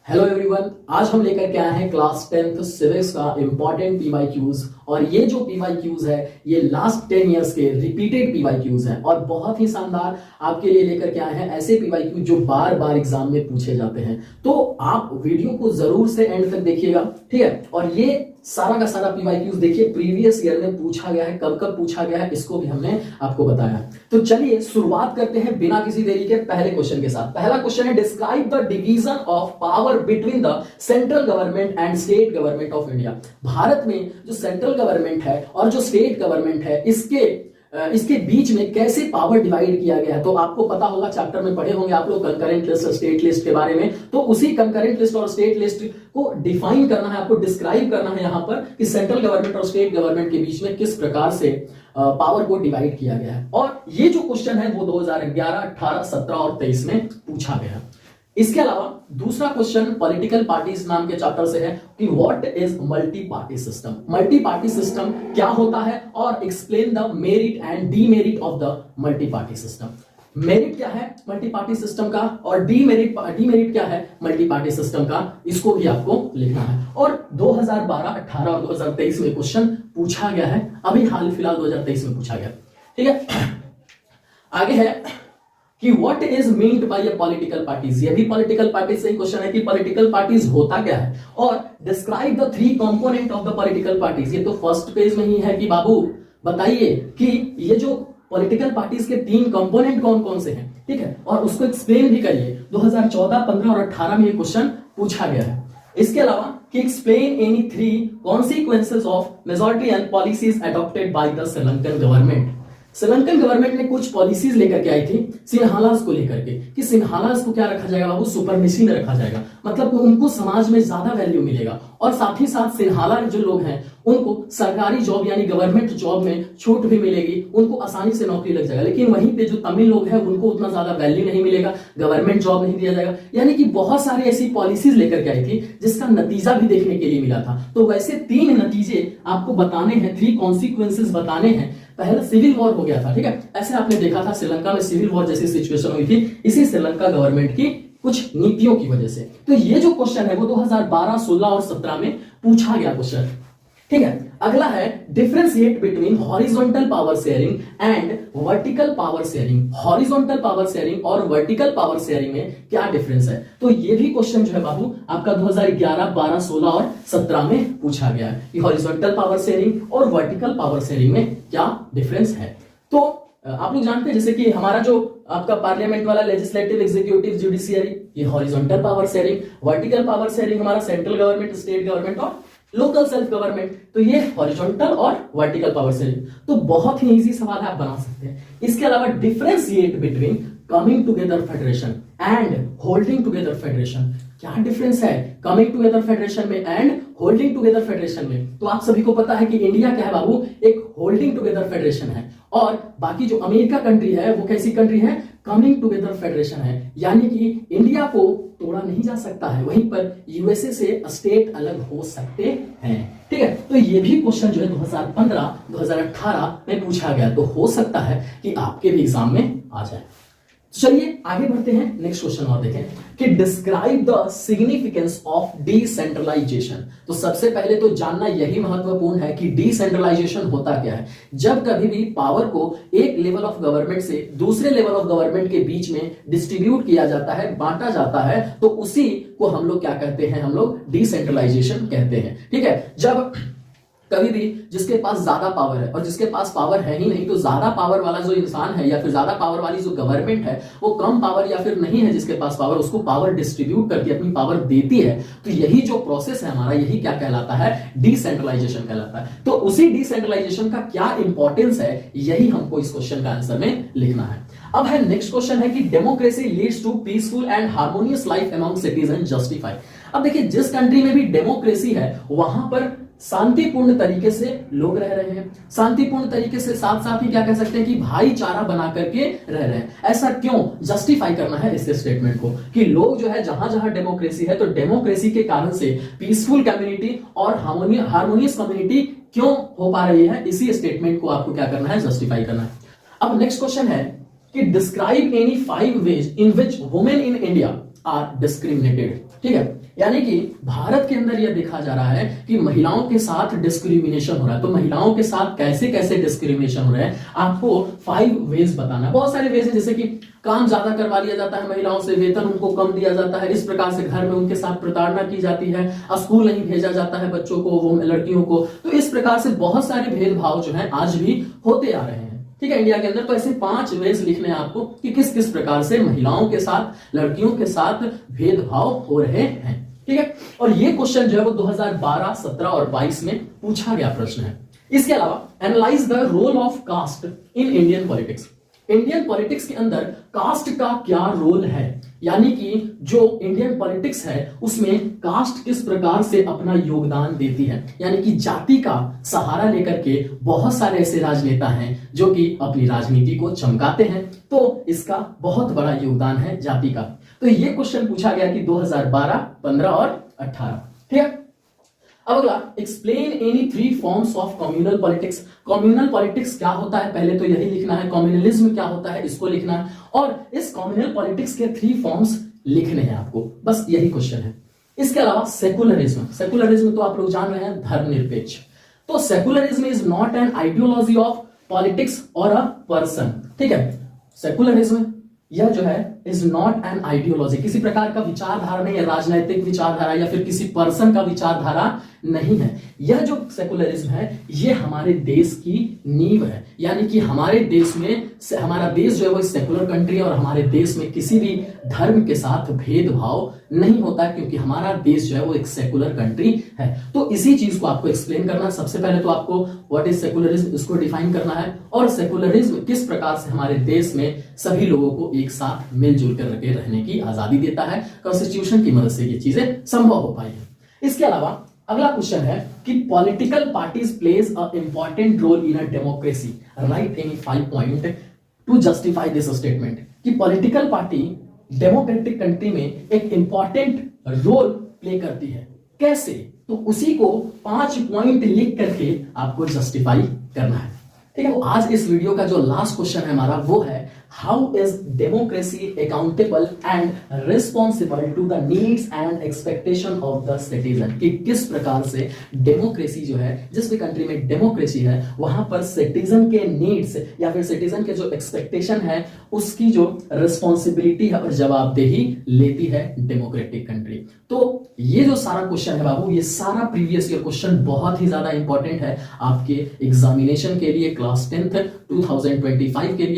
Hello everyone, आज हम लेकर के आए हैं क्लास 10th सिविक्स का इंपॉर्टेंट पीवाईक्यूज। और ये जो पीवाईक्यूज है ये लास्ट 10 इयर्स के रिपीटेड पीवाईक्यूज हैं और बहुत ही शानदार आपके लिए लेकर के आए हैं ऐसे पीवाईक्यूज जो बार बार एग्जाम में पूछे जाते हैं। तो आप वीडियो को जरूर से एंड तक देखिएगा, ठीक है। और ये सारा का सारा पीवाईक्यूज देखिए प्रीवियस ईयर में पूछा गया है, कब कब पूछा गया है इसको भी हमने आपको बताया। तो चलिए शुरुआत करते हैं बिना किसी देरी के पहले क्वेश्चन के साथ। पहला क्वेश्चन है, describe the division of power between the central government and state government of India. Bharat में जो सेंट्रल गवर्नमेंट है और जो स्टेट गवर्नमेंट है इसके बीच में कैसे पावर डिवाइड किया गया है। तो आपको पता होगा, चैप्टर में पढ़े होंगे आप लोग कंकरेंट लिस्ट और स्टेट लिस्ट के बारे में। तो उसी कंकरेंट लिस्ट और स्टेट लिस्ट को डिफाइन करना है, आपको डिस्क्राइब करना है यहां पर कि सेंट्रल गवर्नमेंट और स्टेट गवर्नमेंट के बीच में किस प्रकार से पावर को डिवाइड किया गया है। और ये जो क्वेश्चन है वो 2011, 18, 17 और 23 में पूछा गया। इसके अलावा दूसरा क्वेश्चन पॉलिटिकल पार्टीज नाम के चैप्टर से है कि what is multi party system. Multi party system क्या होता है और explain the merit and demerit of the multi party system. Merit क्या है मल्टी पार्टी सिस्टम का और डीमेरिट क्या है मल्टी पार्टी सिस्टम का, इसको भी आपको लिखना है। और 2012, 18 और 2023 में क्वेश्चन पूछा गया है, अभी हाल फिलहाल 2023 में पूछा गया, ठीक है। आगे है कि what is meant by a political parties. ये भी पॉलिटिकल पार्टीज से ही क्वेश्चन है कि पॉलिटिकल पार्टीज होता क्या है और describe the 3 component of the political parties. ये तो फर्स्ट पेज में ही है कि बाबू बताइए कि ये जो पॉलिटिकल पार्टीज के 3 कंपोनेंट कौन कौन से हैं, ठीक है, और उसको एक्सप्लेन भी करिए। 2014, 15 और 18 में ये क्वेश्चन पूछा गया है। इसके अलावा कि explain any 3 consequences of majority policies adopted by the Sri Lankan government. Sri Lankan government ने कुछ पॉलिसीज लेकर के आई थी सिन्हालास को लेकर के कि सिन्हालास को क्या रखा जाएगा बाबू, सुपरमेसी में रखा जाएगा, मतलब उनको समाज में ज्यादा वैल्यू मिलेगा। और साथ ही साथ सिन्हाला जो लोग हैं उनको सरकारी जॉब यानी गवर्नमेंट जॉब में छूट भी मिलेगी, उनको आसानी से नौकरी लग जाएगा। लेकिन वहीं पे जो तमिल लोग हैं उनको उतना ज्यादा वैल्यू नहीं मिलेगा, गवर्नमेंट जॉब नहीं दिया जाएगा। यानी कि बहुत सारी ऐसी पॉलिसीज लेकर के आई थी जिसका नतीजा भी देखने के लिए मिला था। तो वैसे 3 नतीजे आपको बताने हैं, 3 कॉन्सिक्वेंसेस बताने हैं। पहला सिविल वॉर हो गया था, ठीक है, ऐसे आपने देखा था श्रीलंका में सिविल वॉर जैसी सिचुएशन हुई थी इसी श्रीलंका गवर्नमेंट की कुछ नीतियों की वजह से। तो ये जो क्वेश्चन है वो 2012, 16 और 17 में पूछा गया क्वेश्चन, ठीक है। अगला है differentiate between horizontal power sharing and vertical power sharing. Horizontal power sharing और वर्टिकल पावर शेयरिंग में क्या डिफरेंस है। तो ये भी क्वेश्चन जो है बाबू आपका 2011, 12, 16 और 17 में पूछा गया है कि हॉरिजॉन्टल पावर शेयरिंग और वर्टिकल पावर शेयरिंग में क्या डिफरेंस है। तो आप लोग जानते हैं जैसे कि हमारा जो आपका पार्लियामेंट वाला लेजिस्लेटिव, एग्जीक्यूटिव, जुडिशियरी, ये horizontal power sharing. Vertical power sharing हमारा सेंट्रल गवर्नमेंट, स्टेट गवर्नमेंट और लोकल सेल्फ गवर्नमेंट। तो ये हॉरिजॉन्टल और वर्टिकल पावर शेयरिंग। तो बहुत ही इजी सवाल है, आप बना सकते हैं। इसके अलावा differentiate between coming together federation and holding together federation. क्या डिफरेंस है कमिंग टुगेदर फेडरेशन में एंड होल्डिंग टुगेदर फेडरेशन में। तो आप सभी को पता है कि इंडिया क्या है बाबू, एक होल्डिंग टुगेदर फेडरेशन है और बाकी जो अमेरिका कंट्री है वो कैसी कंट्री है, कमिंग टुगेदर फेडरेशन है। यानी कि इंडिया को तोड़ा नहीं जा सकता है, वहीं पर यूएसए से स्टेट अलग हो सकते हैं, ठीक है। तो ये भी क्वेश्चन जो है 2015, 2018 में पूछा गया, तो हो सकता है कि आपके भी एग्जाम में आ जाए। चलिए आगे बढ़ते हैं, नेक्स्ट क्वेश्चन और देखें कि describe the significance of decentralization. तो सबसे पहले तो जानना यही महत्वपूर्ण है कि डिसेंट्रलाइजेशन होता क्या है। जब कभी भी पावर को एक लेवल ऑफ गवर्नमेंट से दूसरे लेवल ऑफ गवर्नमेंट के बीच में डिस्ट्रीब्यूट किया जाता है, बांटा जाता है, तो उसी को हम लोग क्या कहते हैं, हम लोग डिसेंट्रलाइजेशन कहते हैं, ठीक है। जब कभी भी जिसके पास ज्यादा पावर है और जिसके पास पावर है ही नहीं, तो ज्यादा पावर वाला जो इंसान है या फिर ज्यादा पावर वाली जो गवर्नमेंट है वो कम पावर या फिर नहीं है जिसके पास पावर, उसको पावर डिस्ट्रीब्यूट करके अपनी पावर देती है। तो यही जो प्रोसेस है हमारा, यही क्या कहलाता है, डिसेंट्रलाइजेशन कहलाता है। तो उसी डिसेंट्रलाइजेशन का क्या इंपॉर्टेंस है, यही हमको इस क्वेश्चन का आंसर में लिखना है। अब है नेक्स्ट क्वेश्चन है कि democracy leads to peaceful and harmonious life among citizen justify. अब देखिए जिस कंट्री में भी डेमोक्रेसी है वहां पर शांतिपूर्ण तरीके से लोग रह रहे हैं, शांतिपूर्ण तरीके से, साथ साथ ही क्या कह सकते हैं कि भाईचारा बना करके रह रहे हैं। ऐसा क्यों, जस्टिफाई करना है इस स्टेटमेंट को कि लोग जो है जहां जहां डेमोक्रेसी है तो डेमोक्रेसी के कारण से पीसफुल कम्युनिटी और हार्मोनियस कम्युनिटी क्यों हो पा रही है, इसी स्टेटमेंट को आपको क्या करना है, जस्टिफाई करना है। अब नेक्स्ट क्वेश्चन है कि describe any 5 ways in which women in India are discriminated. ठीक है, यानी कि भारत के अंदर यह देखा जा रहा है कि महिलाओं के साथ डिस्क्रिमिनेशन हो रहा है। तो महिलाओं के साथ कैसे कैसे डिस्क्रिमिनेशन हो रहा है, आपको 5 वेज बताना है। बहुत सारे वेज हैं, जैसे कि काम ज्यादा करवा लिया जाता है महिलाओं से, वेतन उनको कम दिया जाता है, इस प्रकार से घर में उनके साथ प्रताड़ना की जाती है, स्कूल नहीं भेजा जाता है बच्चों को, वो लड़कियों को। तो इस प्रकार से बहुत सारे भेदभाव जो है आज भी होते आ रहे हैं। ठीक है, इंडिया के अंदर। तो ऐसे 5 वेज लिखने हैं आपको कि किस किस प्रकार से महिलाओं के साथ, लड़कियों के साथ भेदभाव हो रहे हैं। ठीक है, और ये क्वेश्चन जो है वो 2012, 17 और 22 में पूछा गया प्रश्न है। इसके अलावा analyse the role of caste in Indian politics. Indian politics के अंदर कास्ट का क्या रोल है, यानी कि जो इंडियन पॉलिटिक्स है उसमें कास्ट किस प्रकार से अपना योगदान देती है। यानी कि जाति का सहारा लेकर के बहुत सारे ऐसे राजनेता हैं जो कि अपनी राजनीति को चमकाते हैं, तो इसका बहुत बड़ा योगदान है जाति का। तो ये क्वेश्चन पूछा गया कि 2012, 15 और 18। ठीक है, अब अगला, explain any 3 forms of communal politics. Communal politics क्या होता है पहले तो यही लिखना है, कम्युनलिज्म क्या होता है इसको लिखना है, और इस कम्युनल पॉलिटिक्स के 3 फॉर्म्स लिखने हैं आपको, बस यही क्वेश्चन है। इसके अलावा सेकुलरिज्म, सेकुलरिज्म तो आप लोग जान रहे हैं, धर्मनिरपेक्ष। तो secularism is not an ideology of politics और अ पर्सन। ठीक है, सेकुलरिज्म यह जो है इज नॉट एन आइडियोलॉजी, किसी प्रकार का विचारधारा नहीं है, राजनैतिक विचारधारा या फिर किसी पर्सन का विचारधारा नहीं है। यह जो सेकुलरिज्म है ये हमारे देश की नींव है, यानी कि हमारे देश में, हमारा देश जो है वो सेकुलर कंट्री है और हमारे देश में किसी भी धर्म के साथ भेदभाव नहीं होता है, क्योंकि हमारा देश जो है वो एक सेकुलर कंट्री है। तो इसी चीज को आपको एक्सप्लेन करना है। सबसे पहले तो आपको व्हाट इज सेकुलरिज्म इसको डिफाइन करना है, और सेकुलरिज्म किस प्रकार से हमारे देश में सभी लोगों को एक साथ मिलजुल कर के रहने की आजादी देता है। कॉन्स्टिट्यूशन की मदद से ये चीजें संभव हो पाई है। इसके अलावा अगला क्वेश्चन है कि political parties plays a important role in a democracy, write any 5 point to justify this statement. कि पॉलिटिकल पार्टी डेमोक्रेटिक कंट्री में एक इंपॉर्टेंट रोल प्ले करती है, कैसे, तो उसी को 5 पॉइंट लिख करके आपको जस्टिफाई करना है। ठीक है, तो आज इस वीडियो का जो लास्ट क्वेश्चन है हमारा वो है, how is democracy accountable and responsible to the needs and expectation of the citizen. कि किस प्रकार से डेमोक्रेसी जो है, जिस भी कंट्री में डेमोक्रेसी है वहां पर सिटीजन के नीड्स या फिर सिटीजन के जो एक्सपेक्टेशन है उसकी जो रिस्पॉन्सिबिलिटी है और जवाबदेही लेती है डेमोक्रेटिक कंट्री। तो ये जो सारा क्वेश्चन है बाबू, ये सारा प्रीवियस ईयर क्वेश्चन बहुत ही ज्यादा इंपॉर्टेंट है आपके एग्जामिनेशन के लिए, क्लास 10th 2025 के लिए।